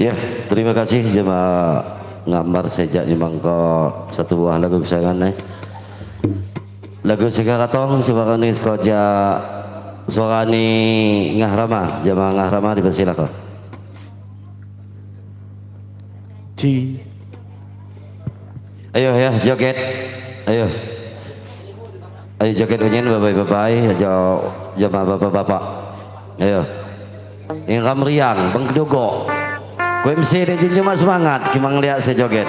Ya, terima kasih jemaah ngambar sejak nyemangko satu buah lagu kesayangan lagu Segaratong coba kami sekoja suarani ngahrama jemaah ngahrama dipersilakan. Ayo ya joget, ayo joget unyin bapak-bapak, ayo jemaah bapak-bapak, ayo ingkam riang bang kedogo ku MC dan cuma semangat kimang lihat saya joget.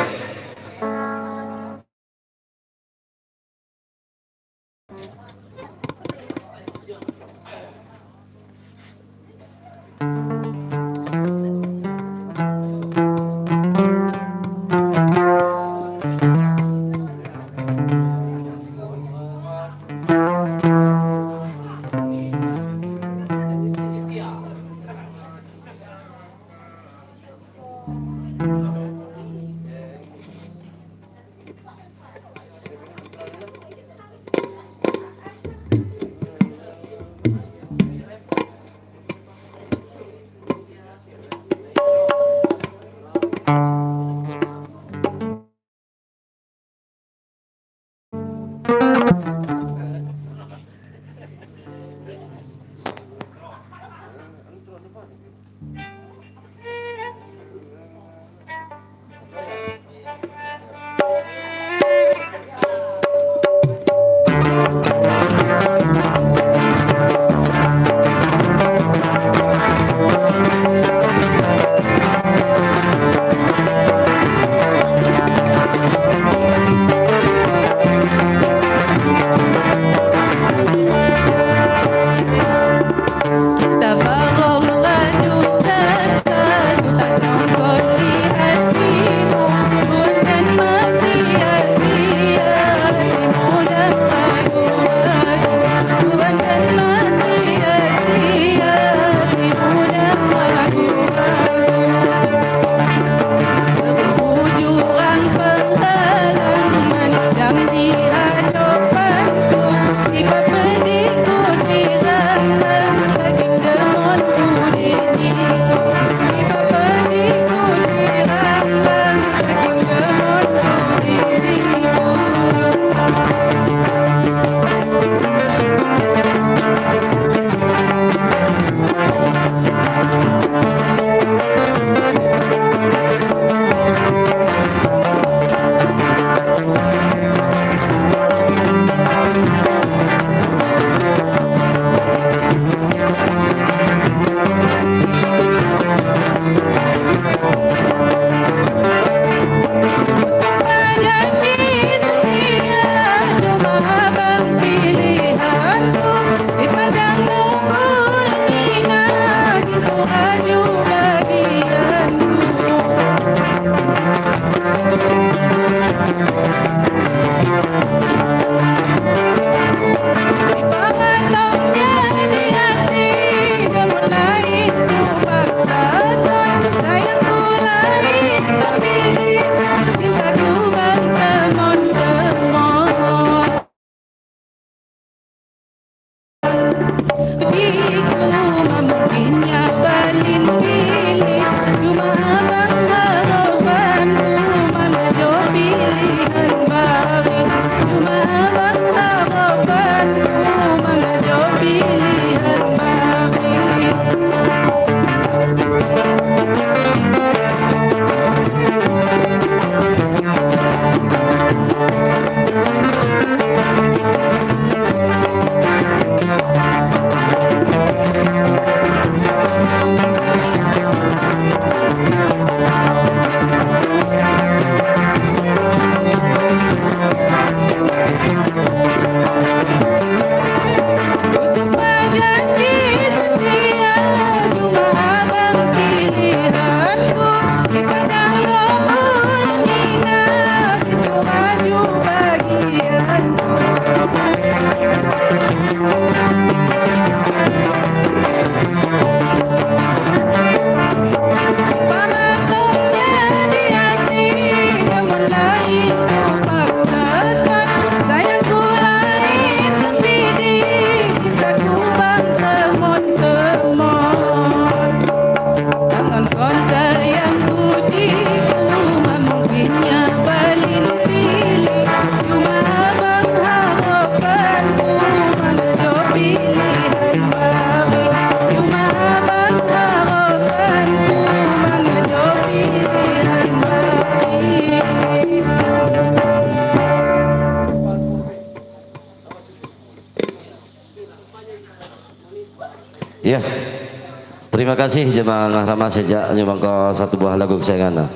Terima kasih jemaah Rama sejak nyumbang satu buah lagu kesayangan.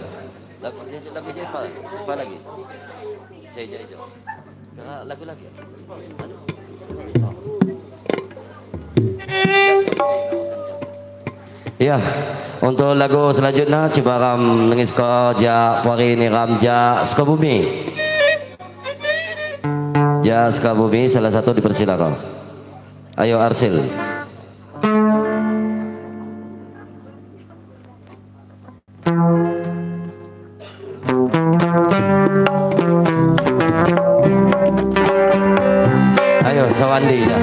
Lagu apa lagi? Seja itu. Lagu lagi. Ya, untuk lagu selanjutnya coba ram nangis ko ja pari ini ram ja Sukabumi. Ja Sukabumi salah satu dipersilakan. Ayo Arsil. Ayo Sawandi ya.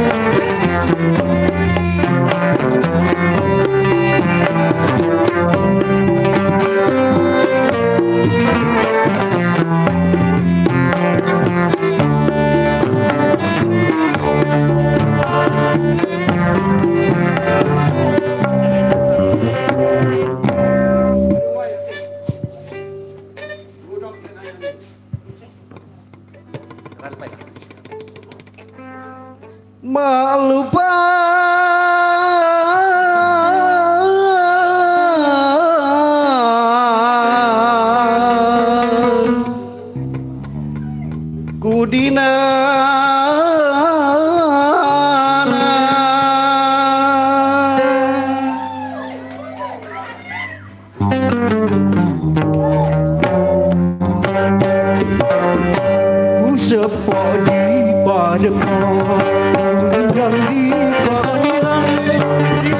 Melupa Kudina ku sepok di padepokan dan di pandang di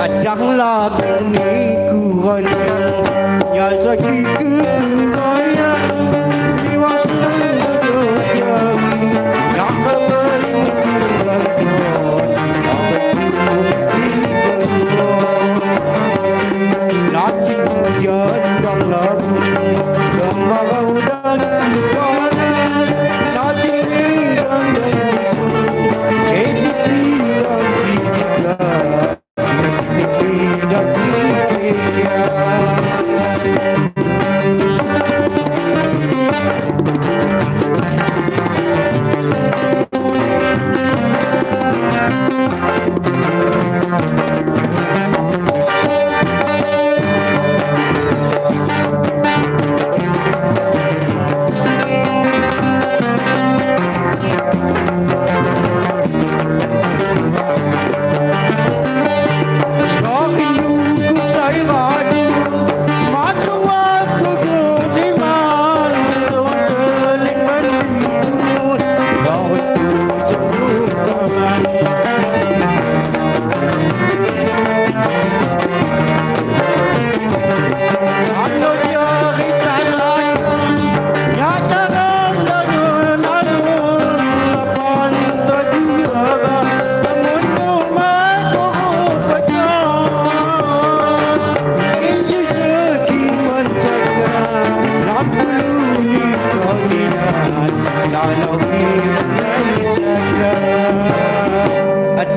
Adanglah beniku hanya ya sakit keturunan dewasa dunia yang berkeluarga laki hujan dan lagu kemarau dan panas laki dan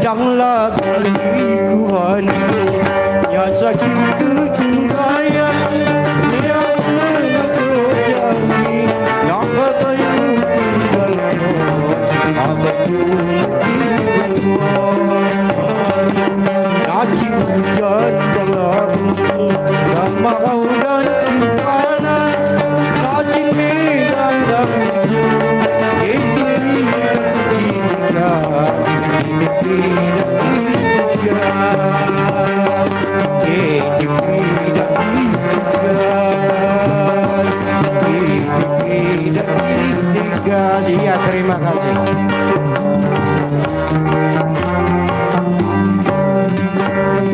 adang lagu yang sakit kecurayan yang menjauhi yang katanya tinggal abadu lagi hujan dalam makau dan panas lagi dalam itu iya, terima kasih.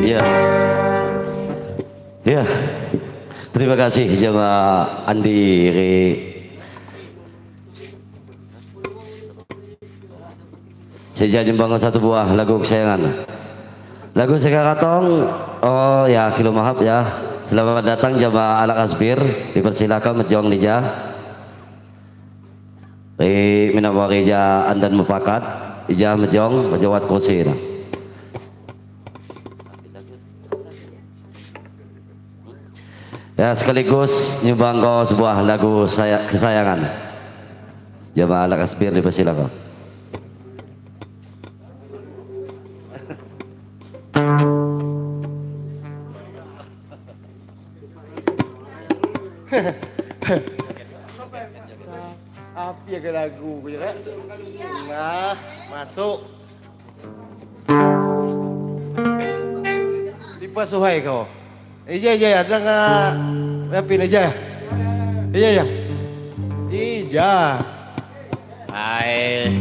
Ya, ya, terima kasih jemaah Andi Re. Saya membangun satu buah lagu kesayangan. Lagu Sekakatong. Oh ya, kilo maaf ya. Selamat datang jemaah Alak Asbir. Dipersilakan menjong nija. Minawari ja andan mupakat. Ija menjong menjawat kursi. Ya, sekaligus nyumbang kau sebuah lagu kesayangan. Jemaah Alak Asbir dipersilakan. Apa ya ke lagu ya kan? Nah, masuk. Dipasuhai kau. Iya, ada nggak? Apa aja? Iya. Ija. Hai.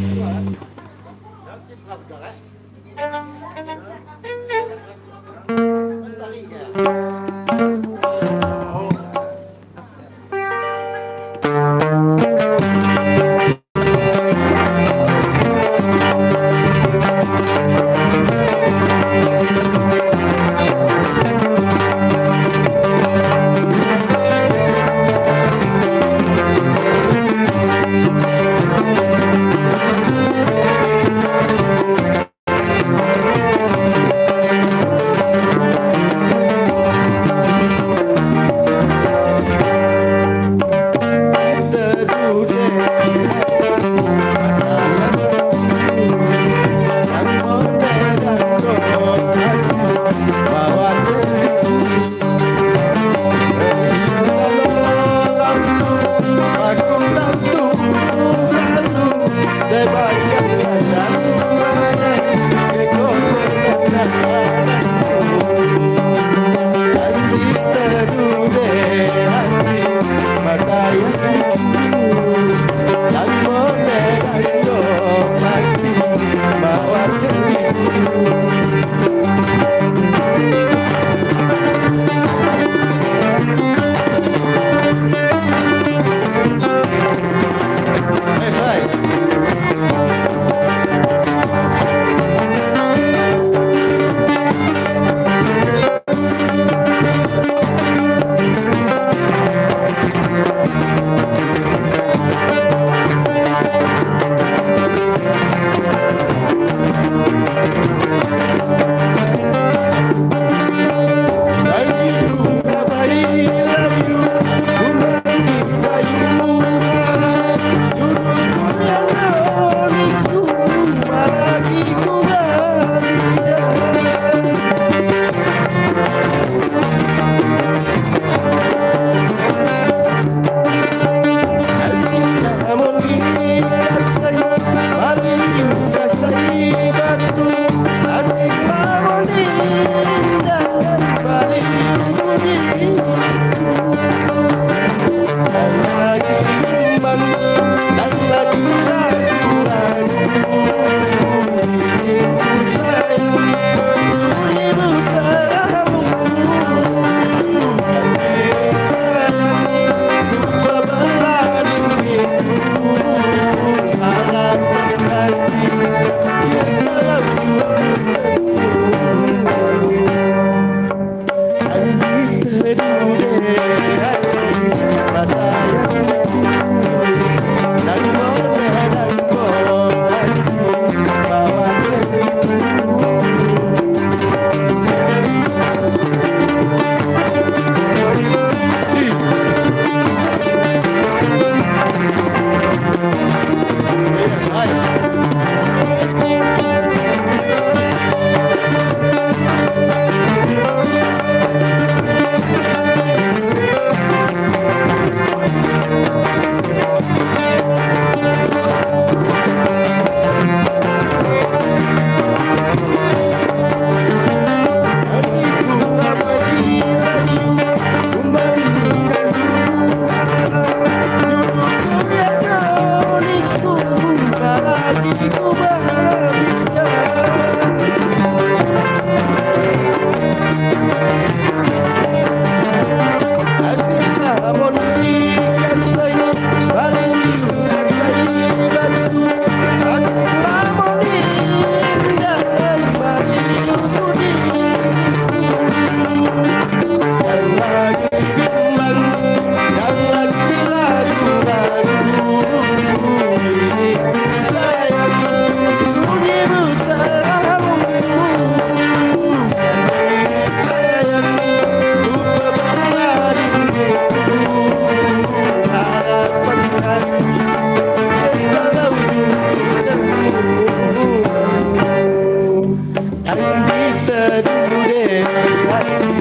hati teduh deh hati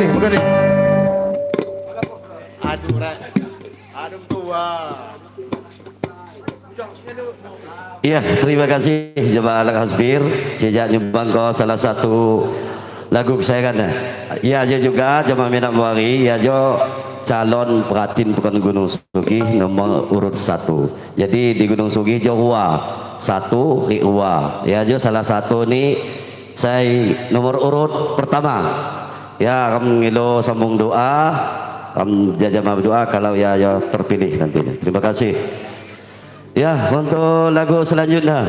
Terima kasih. Aduh, Rek. Aduh tua. Iya, terima kasih jemaah Al-Hasbir sejak nyumbang ke salah satu lagu kesayangan. Ya, dia juga jemaah Minat Muari, ya jo calon peratin Pekan Gunung Sugih nomor urut 1. Jadi di Gunung Sugih jo Hua 1 Hua. Ya jo salah satu nih saya nomor urut pertama. Ya, kamu ngilo sambung doa, kamu jajah doa kalau ya terpilih nantinya. Terima kasih. Ya, untuk lagu selanjutnya.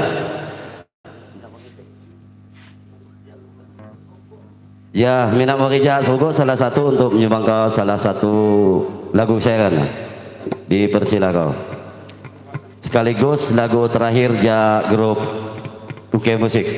Ya, Minat Murijak Sogo salah satu untuk menyumbang ke salah satu lagu saya kan. Dipersilakan. Sekaligus lagu terakhir ya grup UK Musik.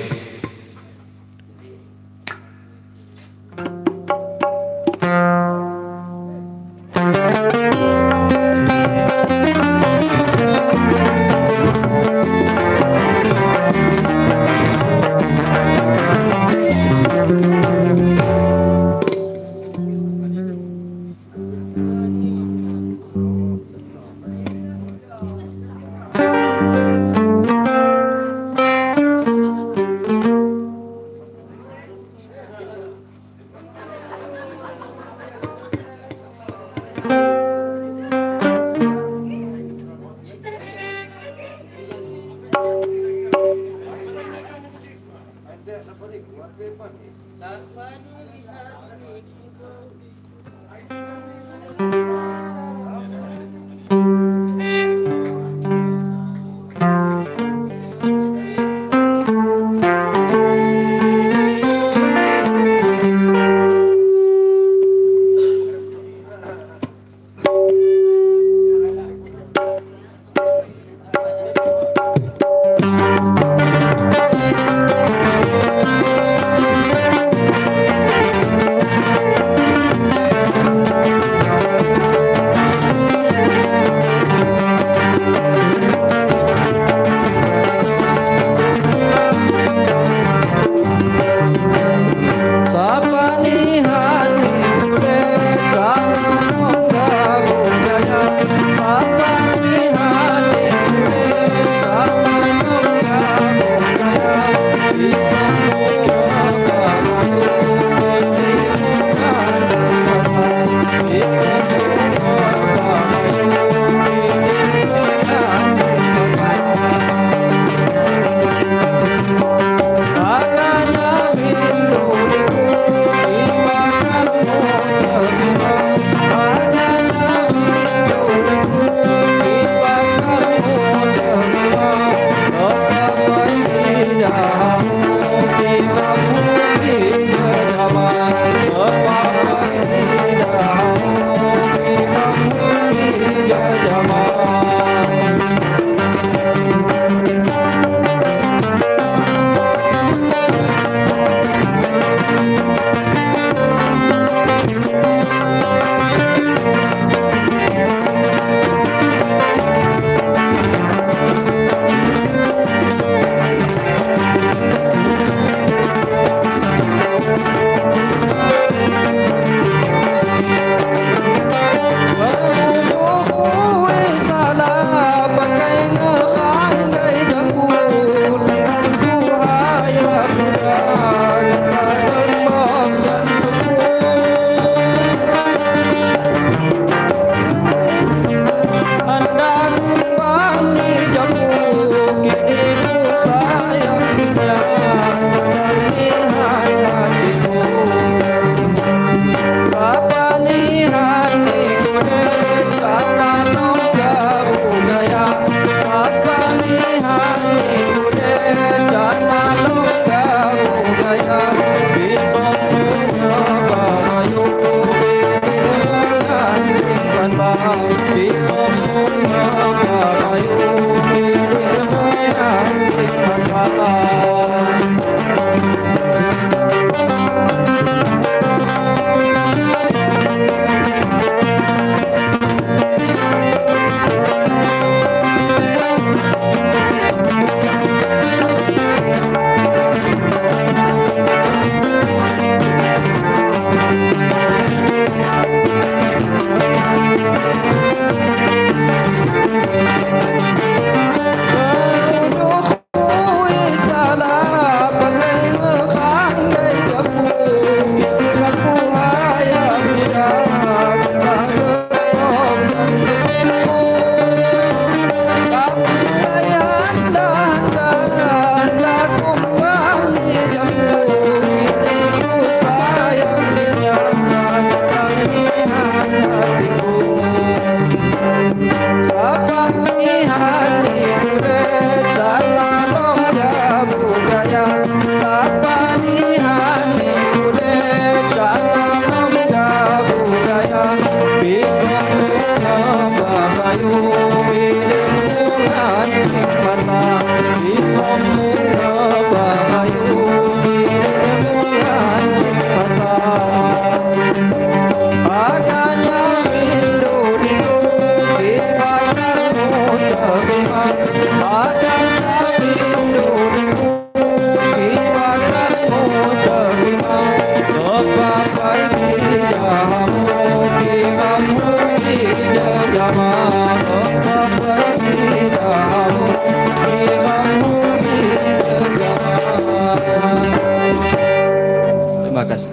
Terima kasih.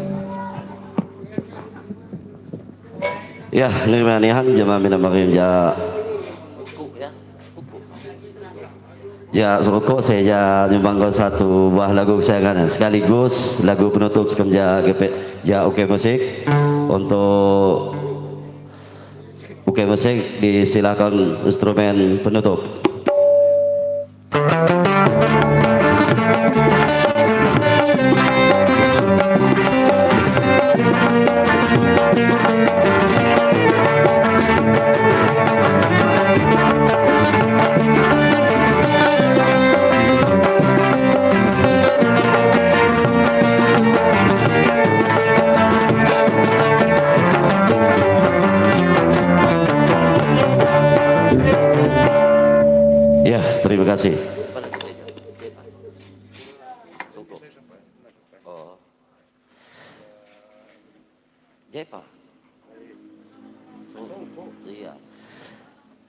Ya, nirmanihan jamaah minamarim ya rokok saya nyumbang satu buah lagu kesayangan sekaligus lagu penutup sekamja ja Oke Musik. Untuk Oke Musik disilakan instrumen penutup. Ya, terima kasih.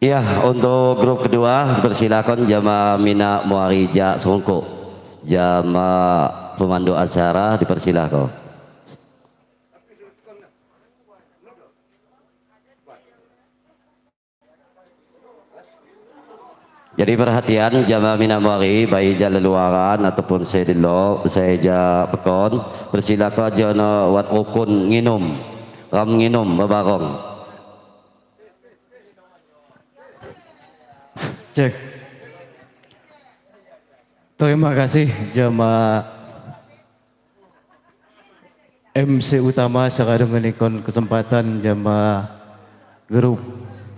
Ya, untuk grup kedua persilakan jamaah Mina Muarija Songko, jamaah pemandu acara dipersilakan. Jadi perhatian jamaah Mina Muari baik jalan luaran ataupun saya dilo saya ja pekon persilakan jono wat ukun nginum ram nginum babarong. Cek. Terima kasih jamaah MC utama sekarang menikon kesempatan jamaah grup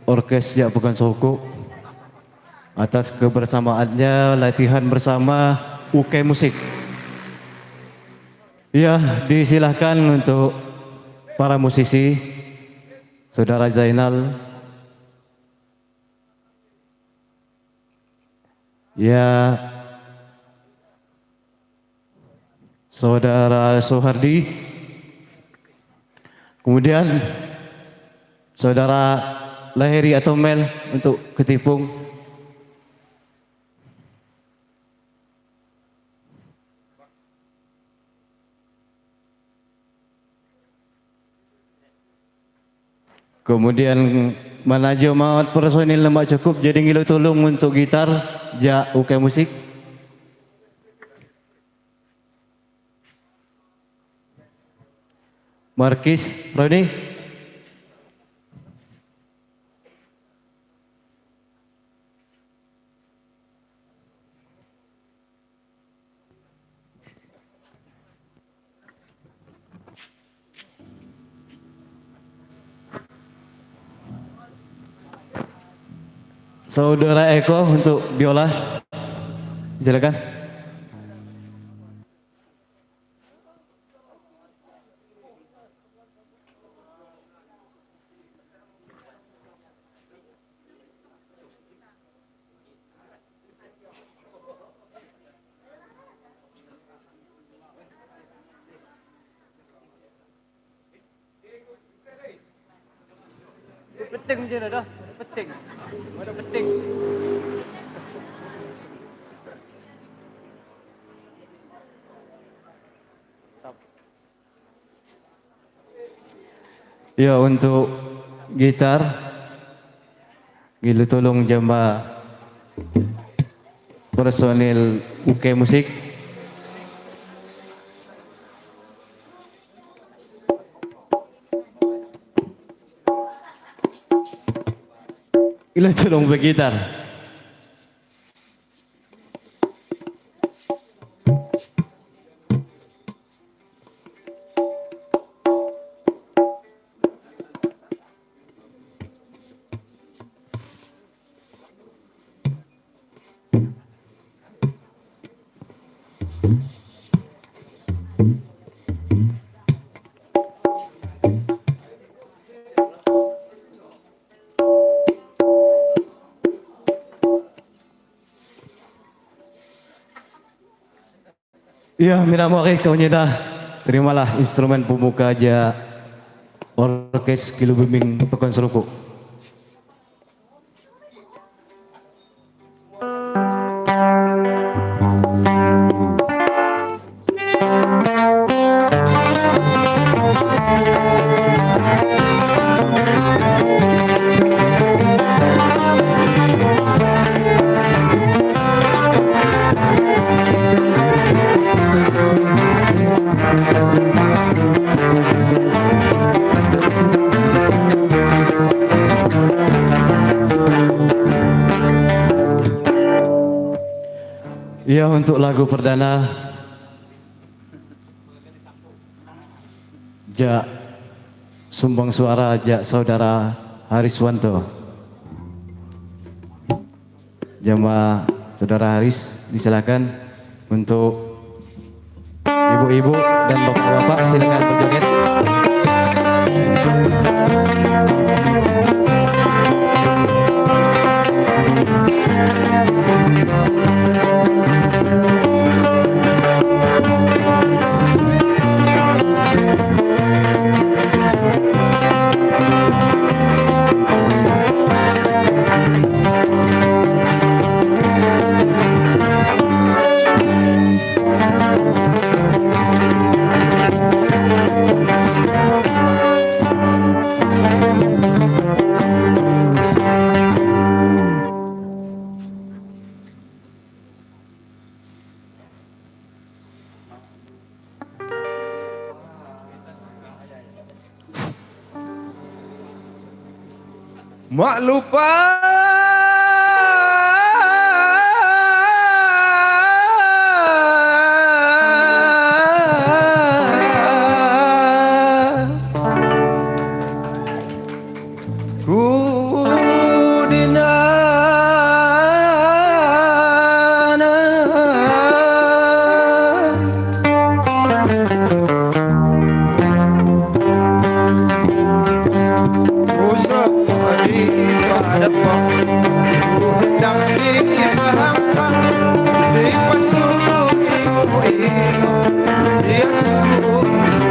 orkes Jak Bukan Soko atas kebersamaannya latihan bersama UK Musik. Ya, disilahkan untuk para musisi, Saudara Zainal. Ya, Saudara Sohardi. Kemudian Saudara Lahiri atau Mel untuk ketipung. Kemudian manajo mawat personil lemak cukup jadi ngilu tolong untuk gitar Ja UK Musik. Markis Roni. Saudara Eko untuk biola. Silakan. Penting je dah. Penting. Mana penting? Ya untuk gitar, Gilu tolong jamba personil UK Musik. Gilu tolong bergitar. Ya, minamake kau nyata. Terimalah instrumen pembuka aja orkes Gilu Bimbing Pekon Seruku. Ya, untuk lagu perdana Jak sumbang suara Jak saudara Hariswanto. Jamaah saudara Haris disilakan untuk ibu-ibu dan bapak-bapak silakan berjoget. Mak lupa ku dinana usah pada pok hendak dipahangkan di pasuk ibu ilo dia suruh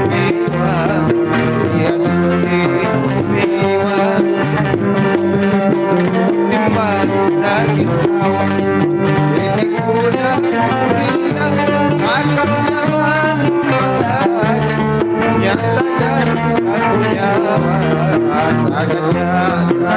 miwa dia suruh miwa timbal lagi awak ini kuda kuda akan zaman malah nyata aku nyawa agak nyata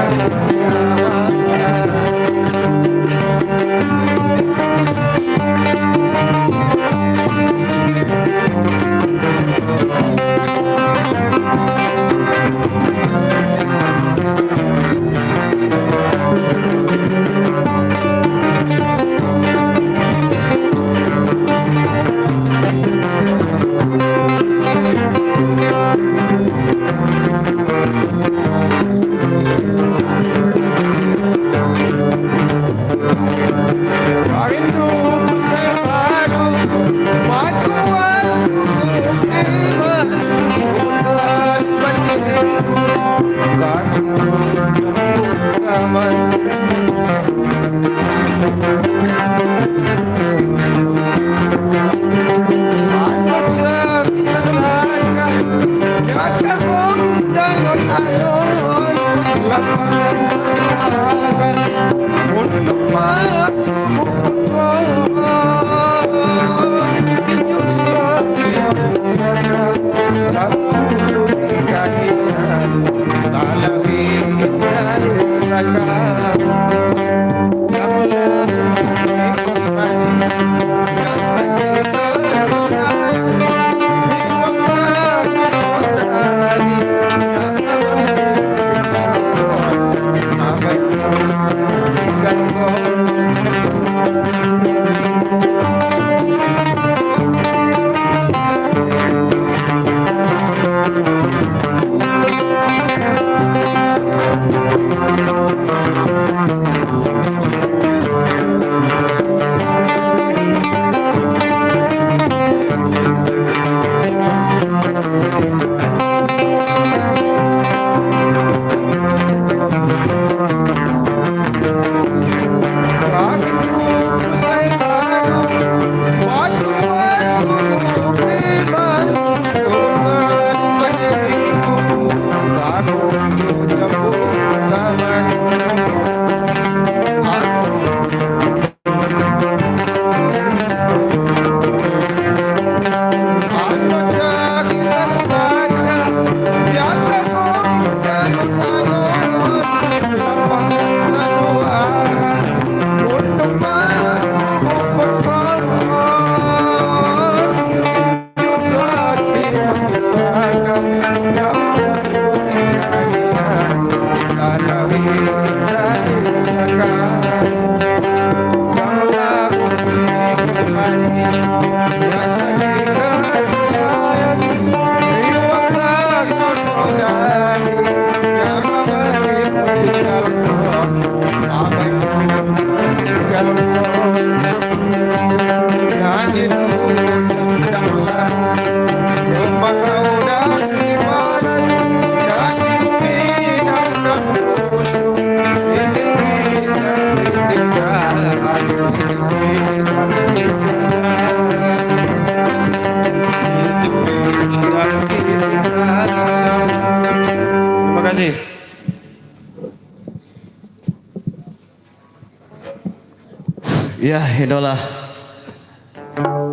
Ya, itulah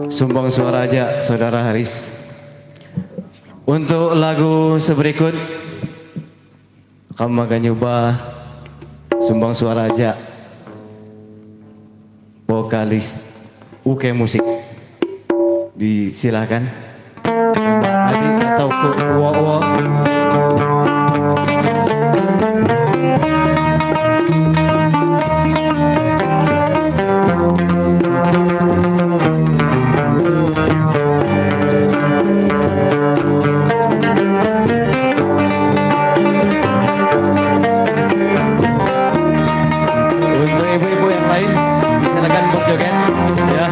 sumbang suara aja Saudara Haris. Untuk lagu seberikut kamu akan nyoba sumbang suara aja vokalis UK Musik. Disilahkan. Adi atau ke Wo. Untuk ibu-ibu yang lain, silakan berjoget ya.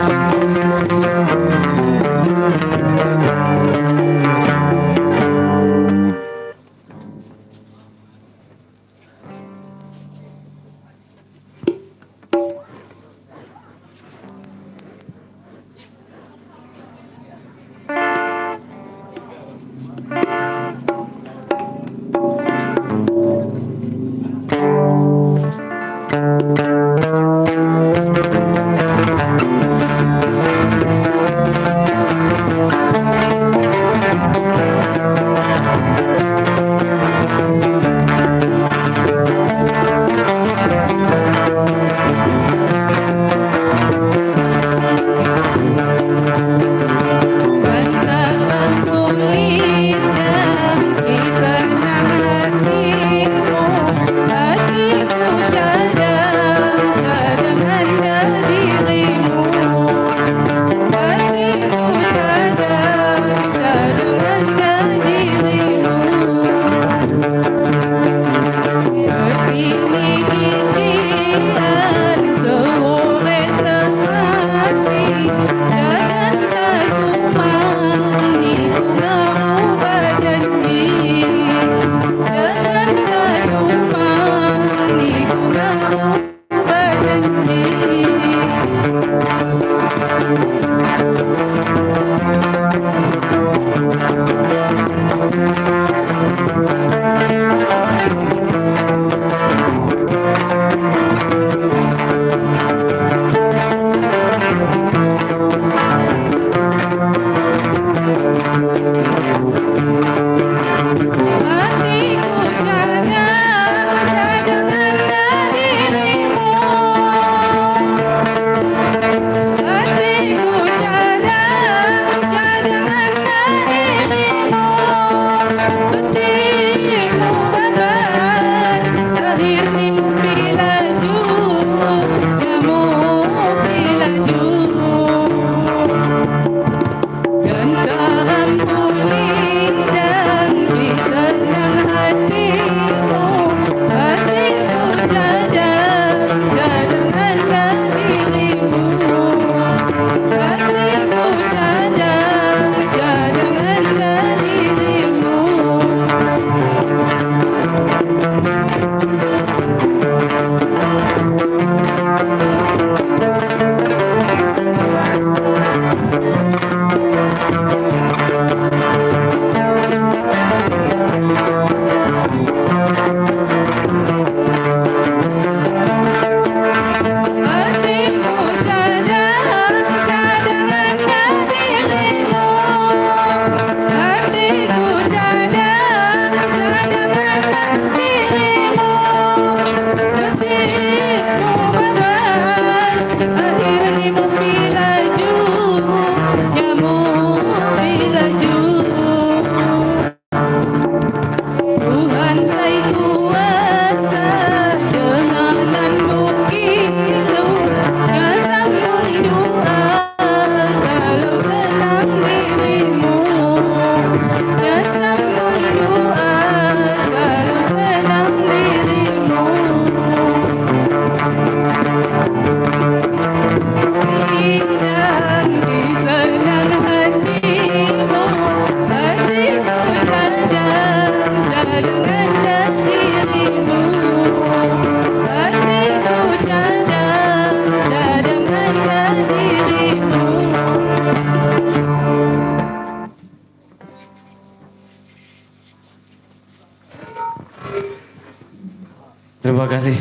Terima kasih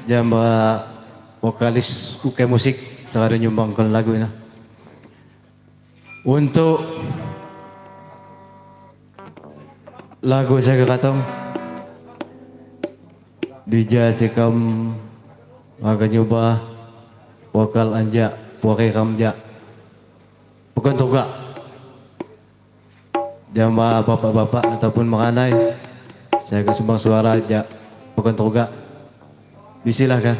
Jamba vokalis UK Musik sekarang nyumbangkan lagu ini. Untuk lagu saya katong dijasikam agak nyoba wakal anja wakai kamja bukan toga jama bapak-bapak ataupun makanai saya kesumbang suara aja bukan toga disilahkan.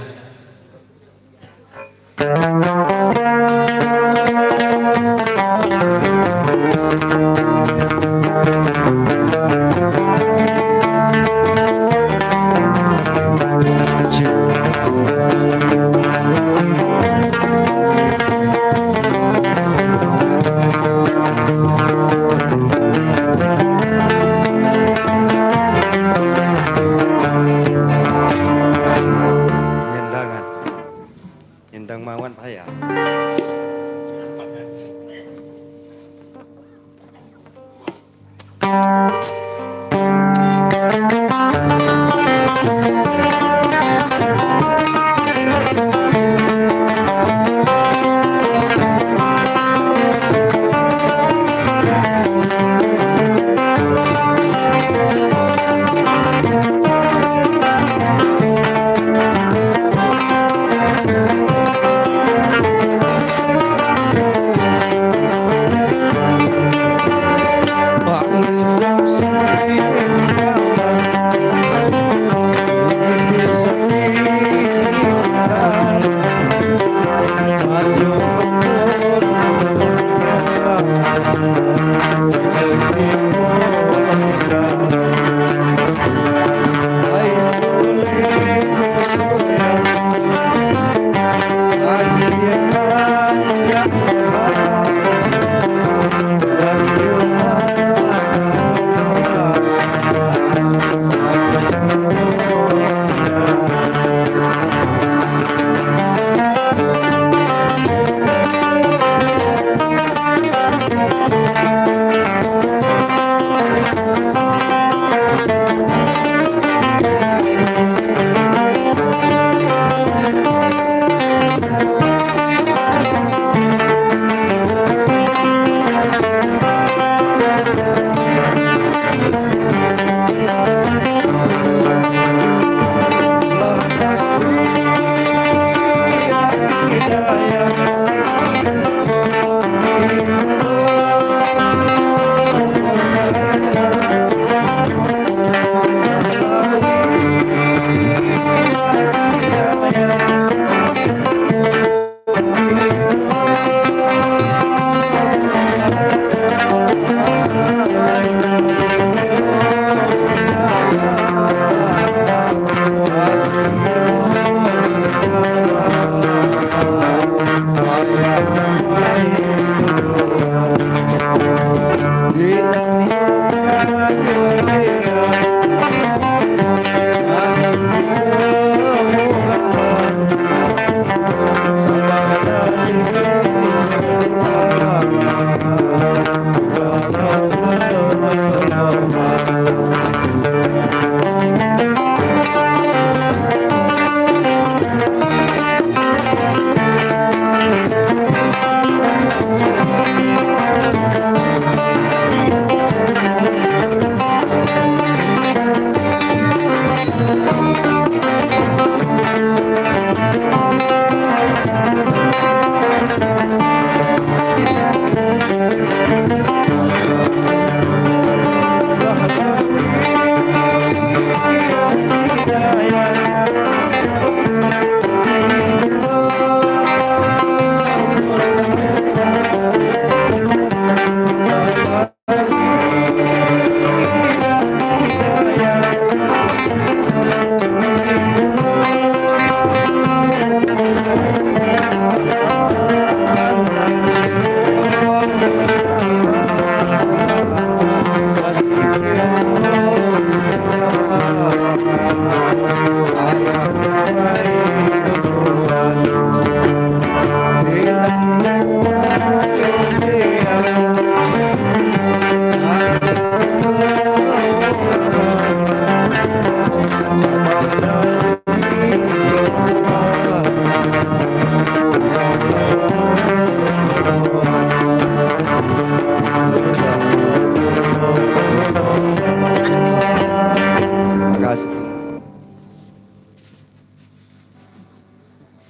Nyendangan. Nyendang mawan paya.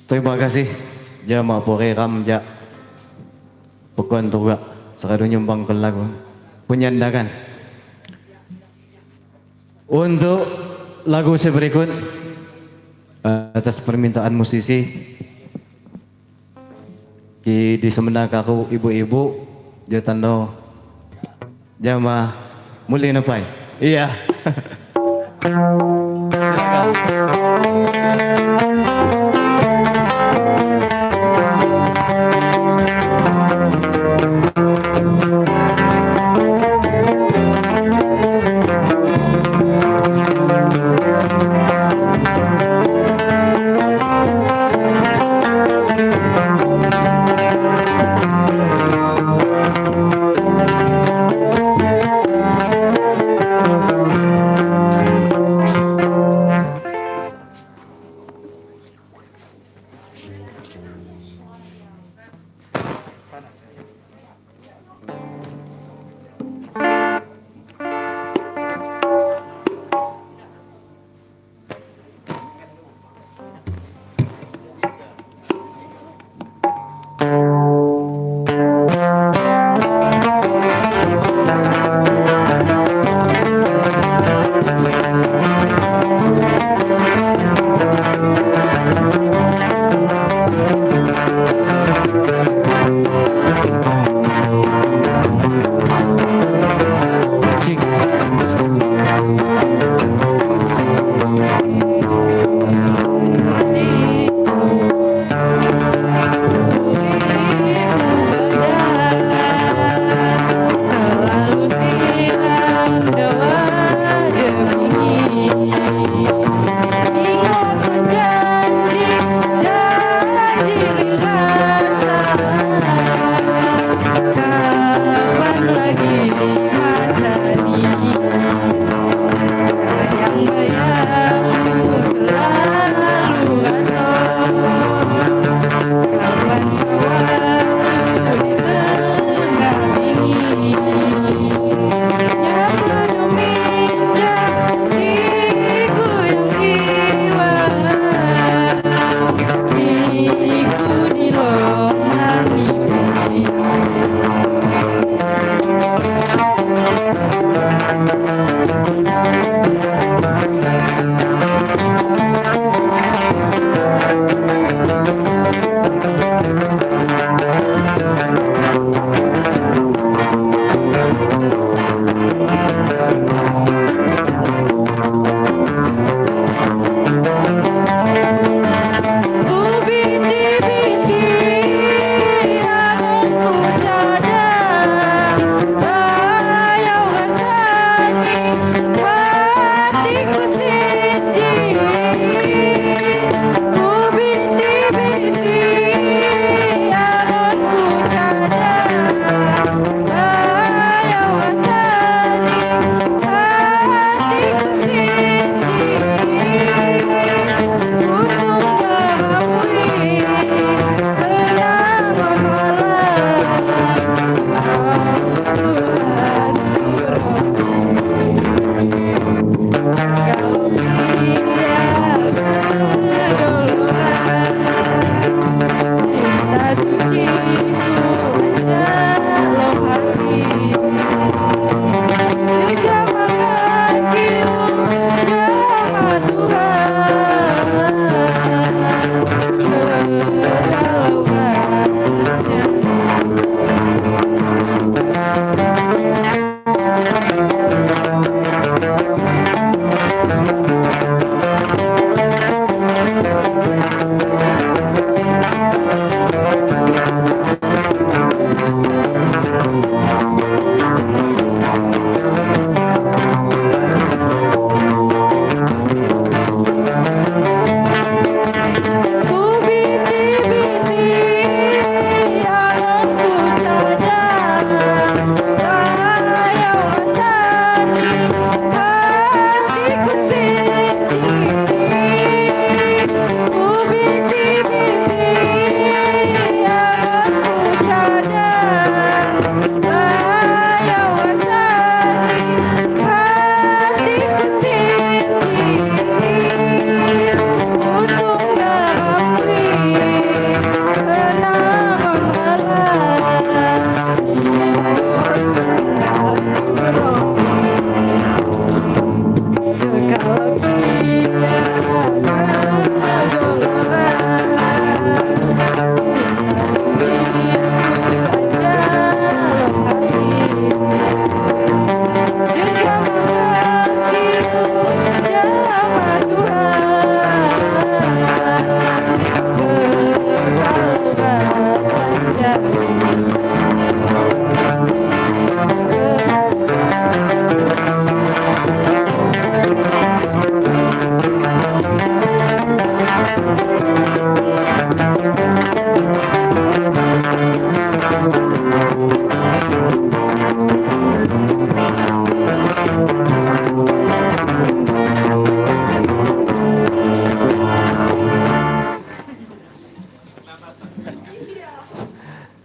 Terima kasih. Ja mapore ram ja. Pekuan tuga. Sekadung nyumbang ke lagu. Penyandakan. Untuk lagu berikut atas permintaan musisi di semenang aku ibu-ibu jatano jama muli napai. Iya.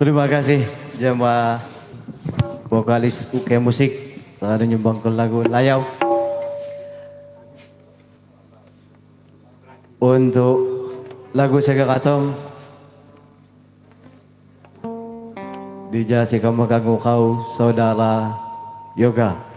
Terima kasih jemaah vokalis UK Musik telah menyumbangkan lagu Layau. Untuk lagu Sega Katong dijasikan mengganggu kau saudara Yoga.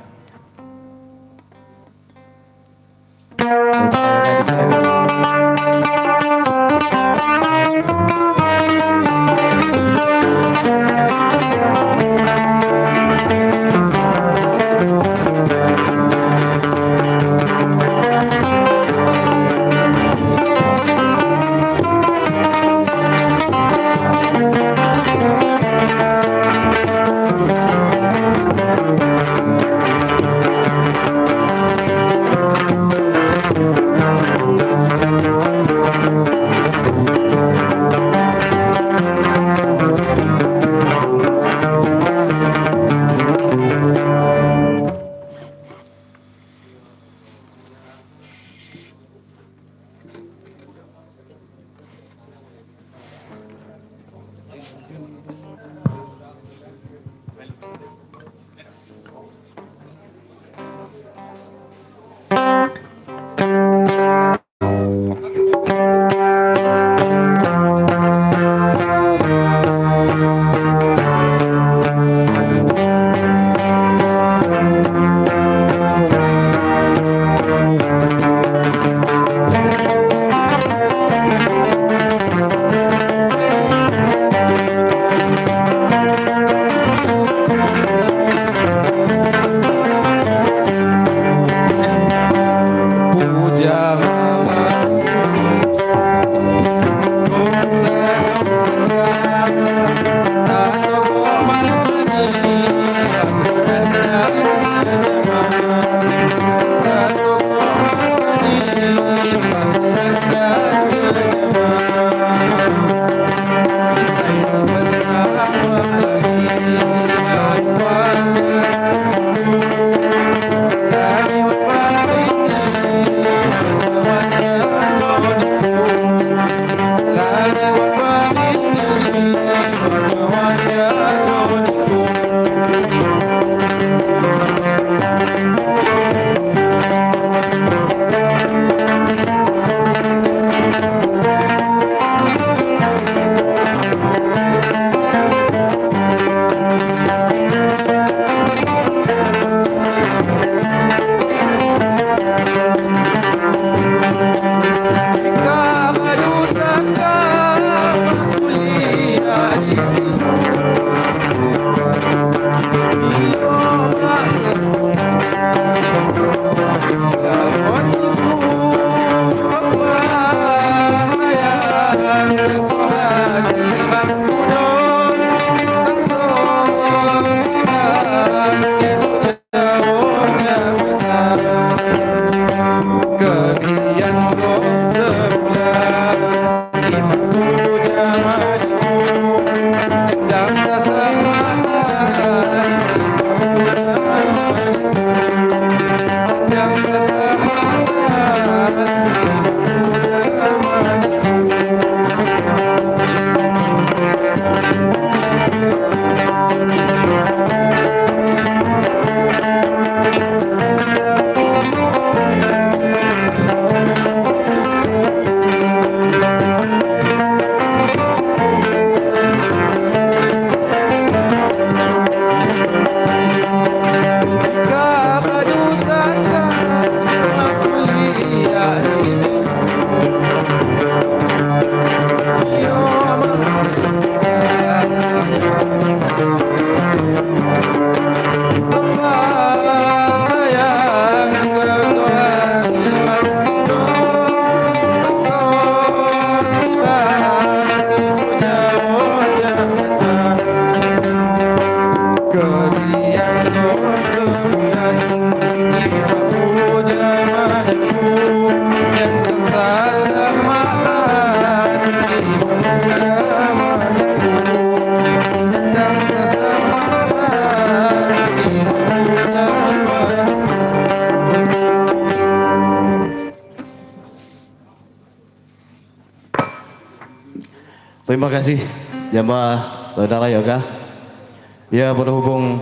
Terima kasih jamaah saudara Yoga. Ya berhubung